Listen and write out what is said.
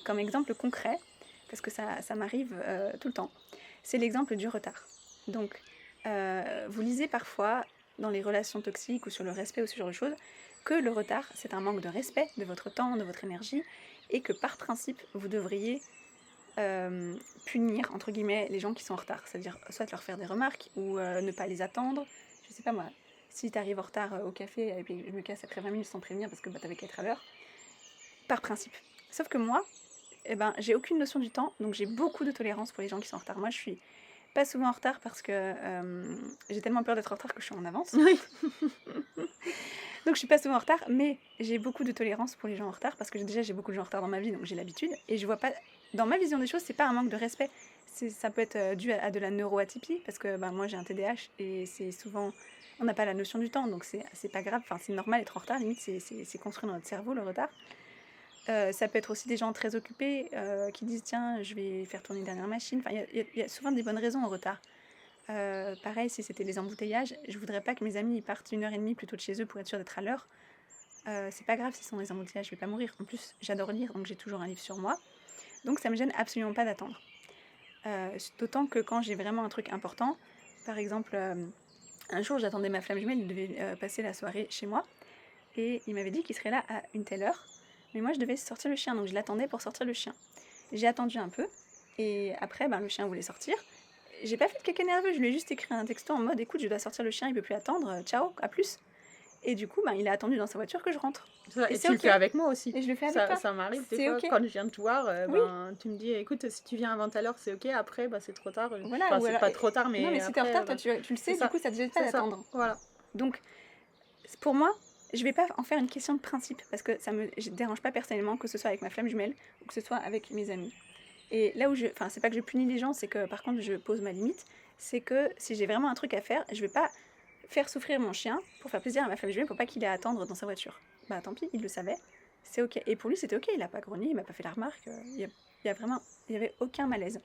Comme exemple concret, parce que ça m'arrive tout le temps, c'est l'exemple du retard. Donc, vous lisez parfois dans les relations toxiques ou sur le respect ou ce genre de choses, que le retard, c'est un manque de respect de votre temps, de votre énergie, et que par principe, vous devriez punir, entre guillemets, les gens qui sont en retard. C'est-à-dire soit leur faire des remarques ou ne pas les attendre. Je sais pas moi, si t'arrives en retard au café et puis je me casse après 20 minutes sans prévenir parce que t'avais qu'à être à l'heure, par principe. Sauf que moi, j'ai aucune notion du temps, donc j'ai beaucoup de tolérance pour les gens qui sont en retard. Moi, je suis pas souvent en retard parce que j'ai tellement peur d'être en retard que je suis en avance. Oui. Donc je suis pas souvent en retard, mais j'ai beaucoup de tolérance pour les gens en retard parce que déjà j'ai beaucoup de gens en retard dans ma vie, donc j'ai l'habitude. Et je vois pas, dans ma vision des choses, c'est pas un manque de respect. Ça peut être dû à de la neuroatypie parce que moi j'ai un TDAH et c'est souvent, on n'a pas la notion du temps, donc c'est pas grave. Enfin, c'est normal d'être en retard. Limite c'est construit dans notre cerveau le retard. Ça peut être aussi des gens très occupés qui disent tiens je vais faire tourner une dernière machine. Enfin il y a souvent des bonnes raisons au retard. Pareil, si c'était les embouteillages, je voudrais pas que mes amis ils partent 1h30 plutôt de chez eux pour être sûr d'être à l'heure. C'est pas grave si ce sont des embouteillages, je vais pas mourir. En plus, j'adore lire, donc j'ai toujours un livre sur moi. Donc ça me gêne absolument pas d'attendre. D'autant que quand j'ai vraiment un truc important, par exemple, un jour j'attendais ma flamme jumelle, il devait passer la soirée chez moi, et il m'avait dit qu'il serait là à une telle heure, mais moi je devais sortir le chien, donc je l'attendais pour sortir le chien. J'ai attendu un peu, et après le chien voulait sortir. J'ai pas fait de caca nerveux, je lui ai juste écrit un texto en mode écoute, je dois sortir le chien, il peut plus attendre, ciao, à plus. Et du coup, il a attendu dans sa voiture que je rentre. Et c'est tu le fais avec moi aussi. Et je le fais avec toi. Ça m'arrive des C'est fois, ok. quand je viens te voir, Oui. tu me dis écoute, si tu viens avant tout à l'heure, c'est ok, après c'est trop tard. Voilà, Enfin, ou c'est alors, pas trop tard, mais non, mais si t'es en après, retard, toi, tu le sais, c'est du ça. coup, ça te gêne pas C'est ça, d'attendre. voilà. Donc, pour moi, je vais pas en faire une question de principe, parce que ça me dérange pas personnellement que ce soit avec ma flamme jumelle ou que ce soit avec mes amis. Et là où enfin, c'est pas que je punis les gens, c'est que par contre, je pose ma limite. C'est que si j'ai vraiment un truc à faire, je vais pas faire souffrir mon chien pour faire plaisir à ma flamme jumelle pour pas qu'il ait à attendre dans sa voiture. Bah tant pis, il le savait, c'est ok. Et pour lui, c'était ok, il a pas grogné, il m'a pas fait la remarque, il y avait aucun malaise.